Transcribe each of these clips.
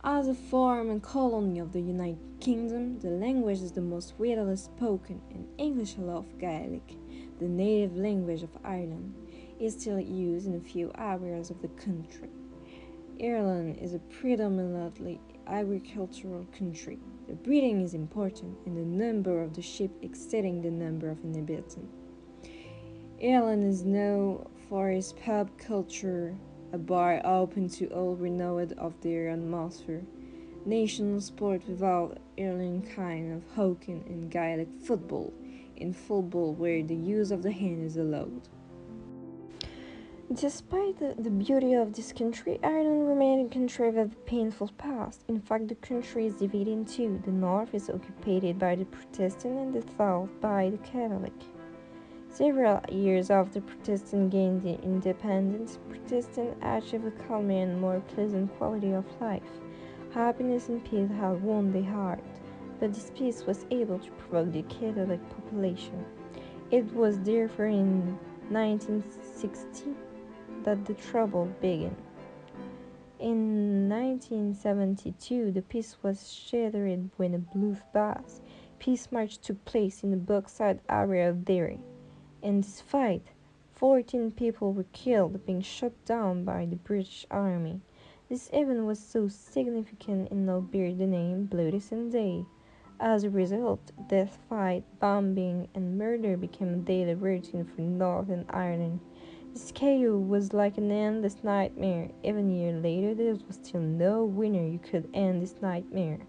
As a former colony of the United Kingdom, the language is the most widely spoken, and English, along with Gaelic, the native language of Ireland, is still used in a few areas of the country. Ireland is a predominantly agricultural country. The breeding is important, and the number of the sheep exceeding the number of inhabitants. Ireland is known for its pub culture, a bar open to all renowned of their atmosphere. National sport without Ireland kind of hockey and Gaelic football, in football where the use of the hand is allowed. Despite the beauty of this country, Ireland remains a country with a painful past. In fact, the country is divided in two. The north is occupied by the Protestant and the south by the Catholic. Several years after Protestant gained independence, Protestants achieved a calmer and more pleasant quality of life. Happiness and peace had won the heart, but this peace was able to provoke the Catholic population. It was therefore in 1960 that the trouble began. In 1972, the peace was shattered when a bloodbath peace march took place in the Brookside area of Derry. In this fight, 14 people were killed, being shot down by the British Army. This event was so significant and now bears the name Bloody Sunday. As a result, death, fight, bombing, and murder became a daily routine for Northern Ireland. This chaos was like an endless nightmare. Even a year later, there was still no winner who could end this nightmare.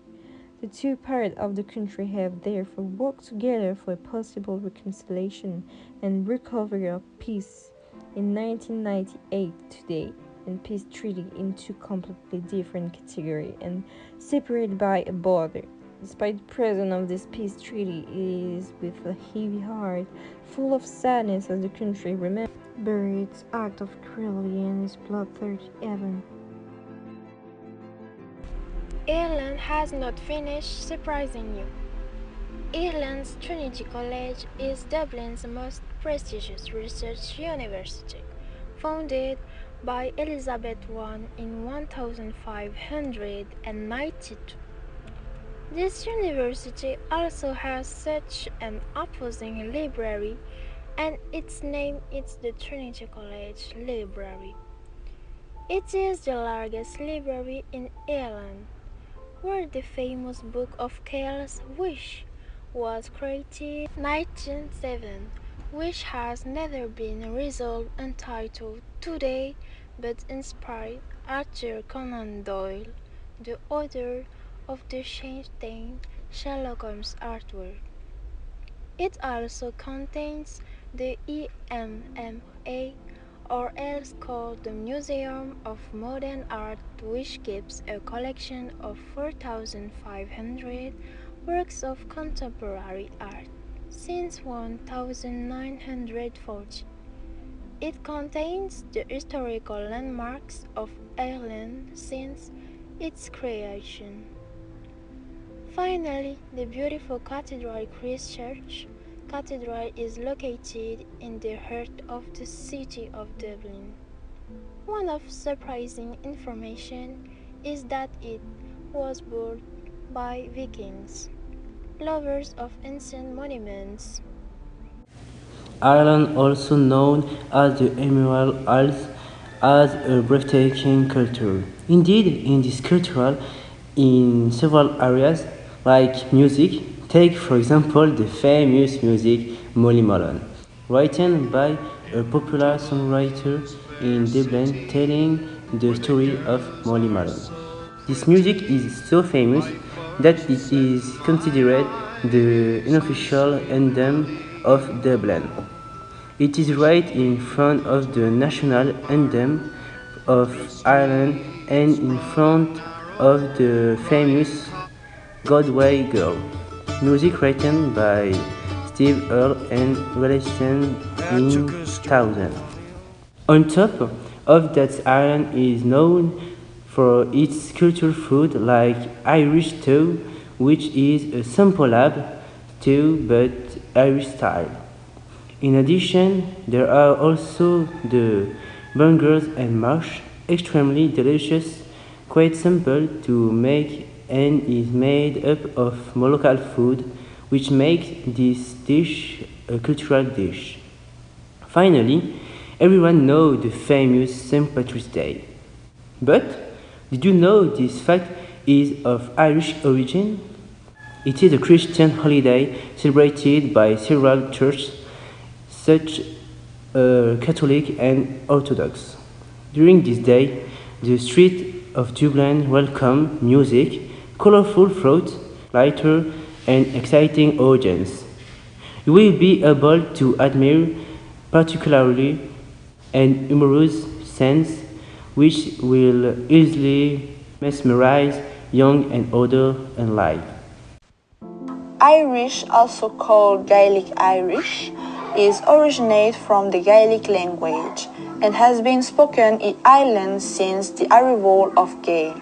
The two parts of the country have therefore worked together for a possible reconciliation and recovery of peace. In 1998, today, and peace treaty in two completely different categories and separated by a border. Despite the presence of this peace treaty, it is with a heavy heart, full of sadness as the country remembers its act of cruelty and its bloodthirsty event. Ireland has not finished surprising you. Ireland's Trinity College is Dublin's most prestigious research university, founded by Elizabeth I in 1592. This university also has such an imposing library, and its name is the Trinity College Library. It is the largest library in Ireland, where the famous Book of Kells Wish was created in 1907, which has never been resolved untitled today, but inspired Arthur Conan Doyle, the author of the Shane Sherlock Holmes artwork. It also contains the EMMA, or else called the Museum of Modern Art, which keeps a collection of 4,500 works of contemporary art since 1940. It contains the historical landmarks of Ireland since its creation. Finally, the beautiful Cathedral Christ Church Cathedral is located in the heart of the city of Dublin. One of surprising information is that it was built by Vikings, lovers of ancient monuments. Ireland, also known as the Emerald Isles, has a breathtaking culture. Indeed, in this culture, in several areas like music, take for example the famous music Molly Malone, written by a popular songwriter in Dublin telling the story of Molly Malone. This music is so famous that it is considered the unofficial anthem of Dublin. It is right in front of the national anthem of Ireland and in front of the famous Galway Girl, music written by Steve Earle and released in 2000. On top of that, Ireland is known for its cultural food like Irish stew, which is a simple lab stew but Irish style. In addition, there are also the bungers and mash, extremely delicious quite simple to make and is made up of local food, which makes this dish a cultural dish. Finally, everyone knows the famous St. Patrick's Day. But did you know this fact is of Irish origin? It is a Christian holiday celebrated by several churches, such Catholic and Orthodox. During this day, the streets of Dublin welcome music, colorful fruit, lighter, and exciting audience. You will be able to admire particularly an humorous sense which will easily mesmerize young and older alike. Irish, also called Gaelic Irish, is originated from the Gaelic language and has been spoken in Ireland since the arrival of Gael.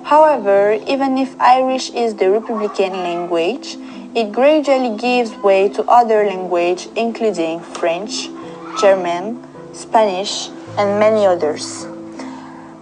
However, even if Irish is the Republican language, it gradually gives way to other languages including French, German, Spanish, and many others.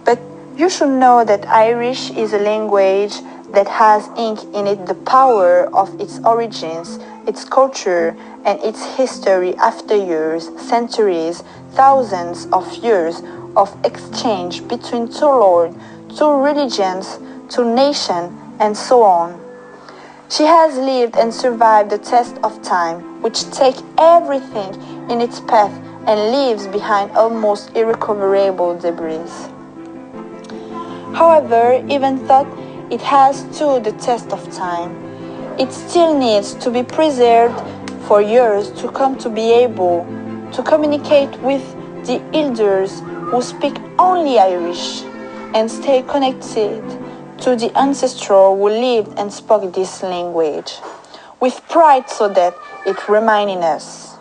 But you should know that Irish is a language that has ink in it the power of its origins, its culture, and its history after years, centuries, thousands of years of exchange between two lords, two religions, two nations, and so on. She has lived and survived the test of time, which takes everything in its path and leaves behind almost irrecoverable debris. However, even though it has stood the test of time, it still needs to be preserved for years to come to be able to communicate with the elders who speak only Irish and stay connected to the ancestors who lived and spoke this language with pride so that it remains in us.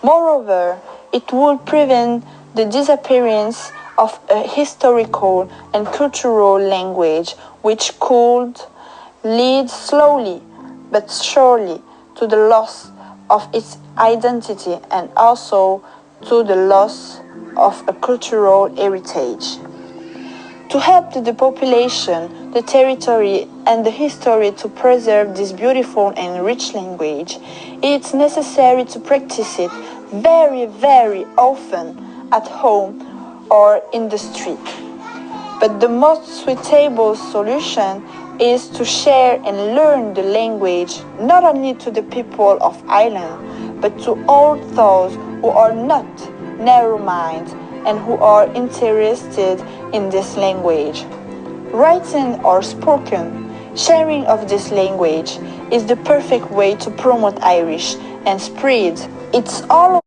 Moreover, it would prevent the disappearance of a historical and cultural language which could lead slowly but surely to the loss of its identity and also to the loss of a cultural heritage. To help the population, the territory, and the history to preserve this beautiful and rich language, it's necessary to practice it very, very often at home or in the street. But the most suitable solution is to share and learn the language not only to the people of Ireland, but to all those who are not narrow-minded and who are interested in this language. Written or spoken, sharing of this language is the perfect way to promote Irish and spread its all